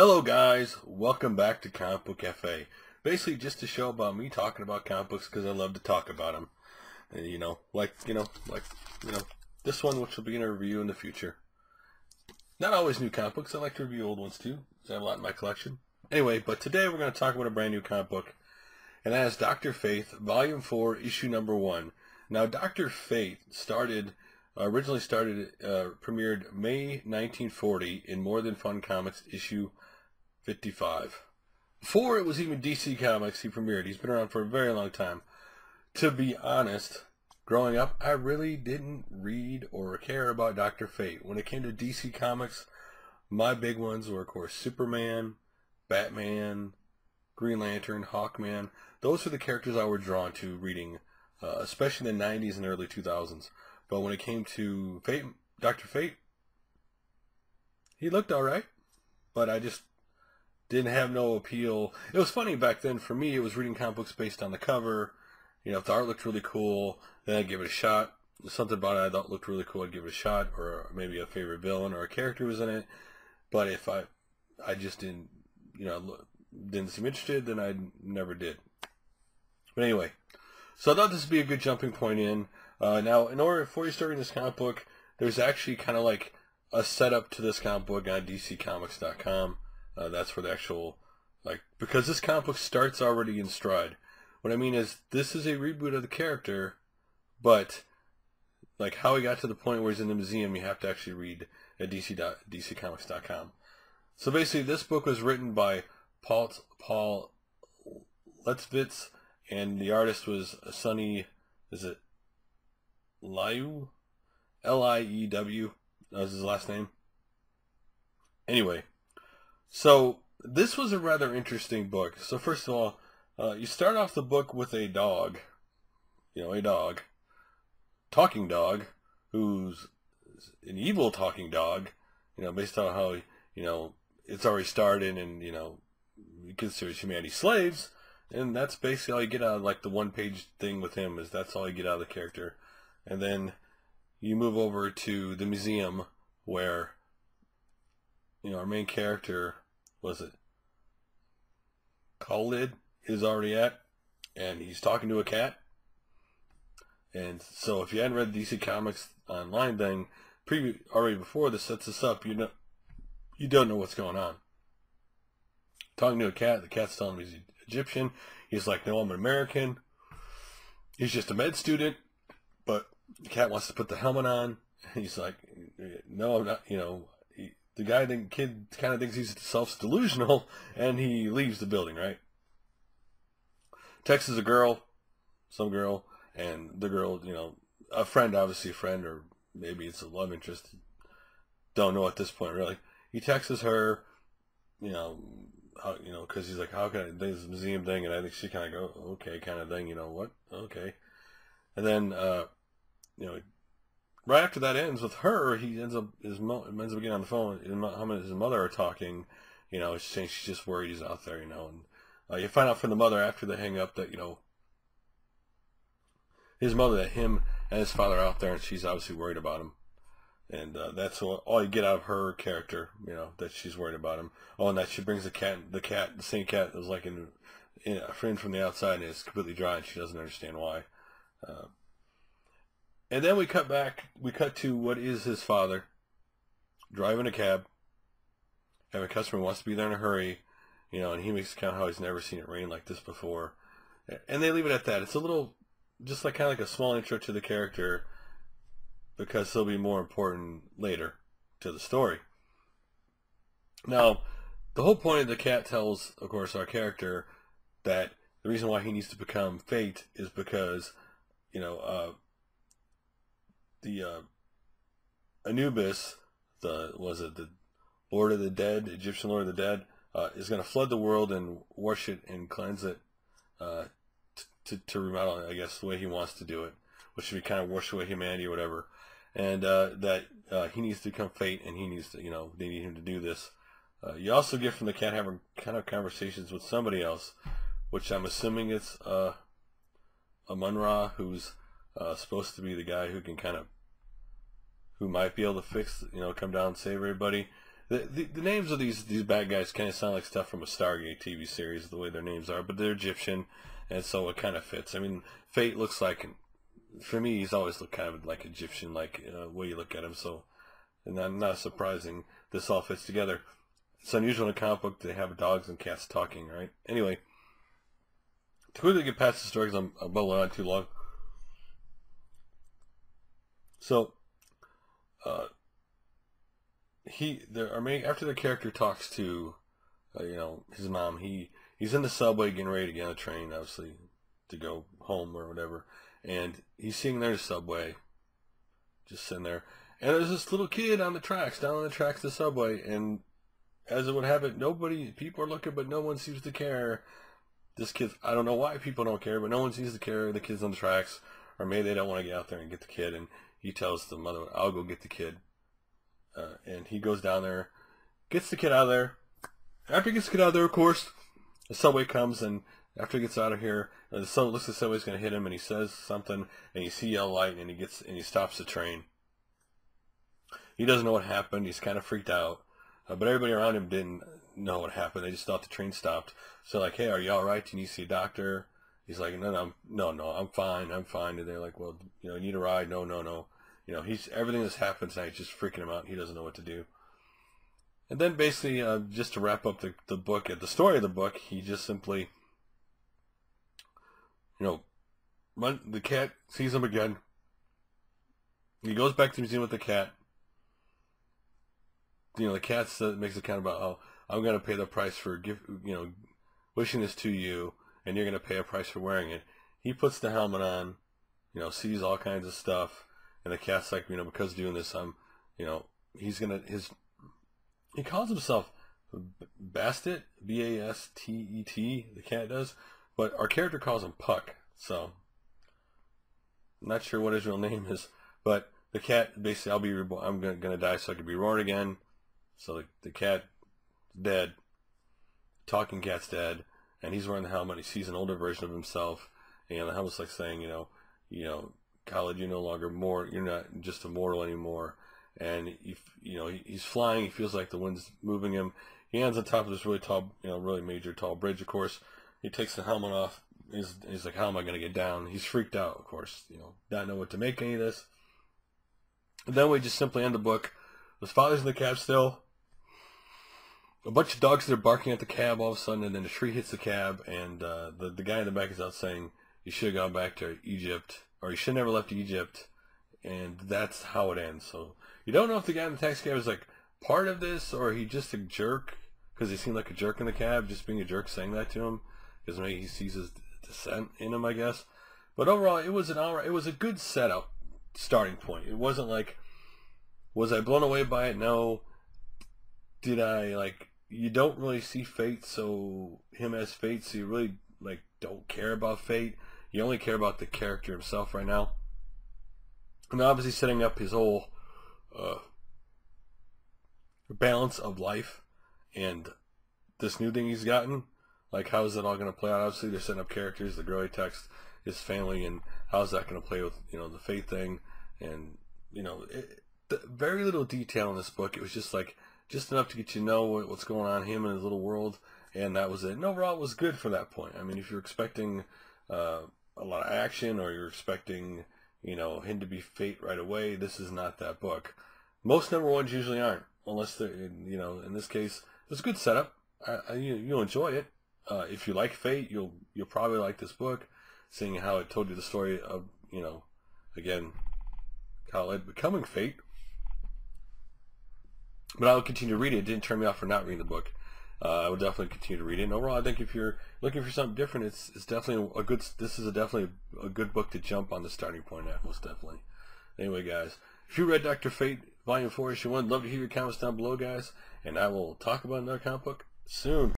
Hello guys, welcome back to Comic Book Cafe. Basically just a show about me talking about comic books because I love to talk about them. And, like this one, which will be in a review in the future. Not always new comic books, I like to review old ones too. I have a lot in my collection. Anyway, but today we're going to talk about a brand new comic book. And that is Dr. Fate, Volume 4, Issue Number 1. Now, Dr. Fate premiered May 1940 in More Than Fun Comics, issue 55. Before it was even DC Comics, he premiered. He's been around for a very long time. To be honest, growing up, I really didn't read or care about Dr. Fate. When it came to DC Comics, my big ones were, of course, Superman, Batman, Green Lantern, Hawkman. Those are the characters I was drawn to reading, especially in the 90s and early 2000s. But when it came to Fate, Dr. Fate, he looked alright, but I just didn't have no appeal. It was funny back then for me. It was reading comic books based on the cover. If the art looked really cool, then I'd give it a shot. Something about it I thought looked really cool, I'd give it a shot, or maybe a favorite villain or a character was in it. But if I just didn't, didn't seem interested, then I never did. But anyway, so I thought this would be a good jumping point in. Now, before you start reading this comic book, there's actually kind of like a setup to this comic book on DCComics.com. That's where the actual, because this comic book starts already in stride. What I mean is, this is a reboot of the character, but how he got to the point where he's in the museum, you have to actually read at DCComics.com. So basically, this book was written by Paul Letzwitz, and the artist was Sonny, Liew? Liew. That was his last name. Anyway, so this was a rather interesting book. So first of all, you start off the book with a dog, talking dog, who's an evil talking dog, based on how, it's already started and, he considers humanity slaves. And that's basically all you get out of the one-page thing with him, is that's all you get out of the character. And then you move over to the museum where, our main character, Khalid, is already at, and he's talking to a cat. And so if you hadn't read the DC Comics Online thing already before this sets this up, you don't know what's going on. Talking to a cat, the cat's telling him he's Egyptian. He's like, no, I'm an American. He's just a med student. But the cat wants to put the helmet on. He's like, no, I'm not. The kid kind of thinks he's self-delusional, and he leaves the building, right? Texts a girl, some girl, and the girl, a friend, obviously a friend, or maybe it's a love interest. Don't know at this point, really. He texts her, because he's like, how can I do this museum thing? And I think she kind of go, okay, kind of thing, what? Okay. And then, right after that ends with her, he ends up getting on the phone. Him and his mother are talking, saying she's just worried he's out there, and you find out from the mother after they hang up that, his mother, that him and his father are out there, and she's obviously worried about him. And that's all you get out of her character, that she's worried about him. Oh, and that she brings the same cat that was in a friend from the outside, and it's completely dry, and she doesn't understand why. And then we cut to what is his father, driving a cab, having a customer who wants to be there in a hurry, and he makes account how he's never seen it rain like this before. And they leave it at that. It's a little, just kind of like a small intro to the character, because they'll be more important later to the story. Now, the whole point of the cat tells, of course, our character that the reason why he needs to become Fate is because, the Anubis, the Lord of the Dead, Egyptian Lord of the Dead, is going to flood the world and wash it and cleanse it to remodel it, I guess, the way he wants to do it, which should be kind of wash away humanity or whatever. And that he needs to become Fate, and he needs to, they need him to do this. You also get from the cat having kind of conversations with somebody else, which I'm assuming it's amun-ra, who's supposed to be the guy who can who might be able to fix, come down and save everybody. The names of these bad guys kind of sound like stuff from a Stargate TV series, the way their names are, but they're Egyptian, and so it kind of fits. I mean, Fate looks like, for me, he's always looked kind of like Egyptian, like way you look at him. So, and not surprising, this all fits together. It's unusual in a comic book to have dogs and cats talking, right? Anyway, to quickly get past the story because I'm bubbling on too long. So, after the character talks to, his mom, he's in the subway getting ready to get on the train, obviously, to go home or whatever, and he's sitting there in the subway, just sitting there, and there's this little kid on the tracks, down on the tracks of the subway, and as it would have it, people are looking, but no one seems to care. This kid, I don't know why people don't care, but no one seems to care. The kid's on the tracks, or maybe they don't want to get out there and get the kid, and he tells the mother, I'll go get the kid. And he goes down there, gets the kid out of there. After he gets the kid out of there, of course, the subway comes, and after he gets out of here, the subway looks like the subway's going to hit him, and he says something, and you see yellow light, and he stops the train. He doesn't know what happened. He's kind of freaked out, but everybody around him didn't know what happened. They just thought the train stopped. So like, hey, are you all right? Do you need to see a doctor? He's like, no, I'm fine. And they're like, well, you need a ride? No. Everything that's happened tonight is just freaking him out. He doesn't know what to do. And then basically, just to wrap up the book, the story of the book, he just simply, the cat sees him again. He goes back to the museum with the cat. The cat makes a comment about, oh, I'm going to pay the price for wishing this to you, and you're going to pay a price for wearing it. He puts the helmet on, sees all kinds of stuff, and the cat's like, because of doing this, he calls himself Bastet, B-A-S-T-E-T, the cat does, but our character calls him Puck, so I'm not sure what his real name is, but the cat, basically, I'm going to die so I can be reborn again. So the cat's dead, talking cat's dead, and he's wearing the helmet. He sees an older version of himself, and the helmet's like saying, Khaled, you're not just immortal anymore. And he's flying. He feels like the wind's moving him. He ends on top of this really tall, really major tall bridge. Of course, he takes the helmet off. He's like, how am I going to get down? He's freaked out, of course. Not know what to make any of this. And then we just simply end the book. His father's in the cab still. A bunch of dogs that are barking at the cab all of a sudden, and then a tree hits the cab, and the guy in the back is out saying, you should have gone back to Egypt, or you should have never left Egypt, and that's how it ends. So you don't know if the guy in the taxi cab is like part of this, or he just a jerk, because he seemed like a jerk in the cab, just being a jerk saying that to him, because maybe he sees his descent in him, I guess. But overall, it was a good setup starting point. It wasn't like, was I blown away by it? No. Did I, you don't really see Fate, so him as Fate, so you really, don't care about Fate. You only care about the character himself right now. And obviously setting up his whole balance of life and this new thing he's gotten. How is it all going to play out? Obviously, they're setting up characters, the girl he texts, his family, and how's that going to play with, the Fate thing. And, very little detail in this book. It was just enough to get you to know what's going on, him and his little world, and that was it. And overall, it was good for that point. I mean, if you're expecting a lot of action, or you're expecting, him to be Fate right away, this is not that book. Most number ones usually aren't, unless they're, in this case, it's a good setup. You'll enjoy it. If you like Fate, you'll probably like this book, seeing how it told you the story of, again, Khaled becoming Fate. But I will continue to read it. It didn't turn me off for not reading the book. I would definitely continue to read it. And overall, I think if you're looking for something different, it's definitely definitely a good book to jump on the starting point at, most definitely. Anyway, guys, if you read Dr. Fate Volume 4 Issue 1, love to hear your comments down below, guys. And I will talk about another comic book soon.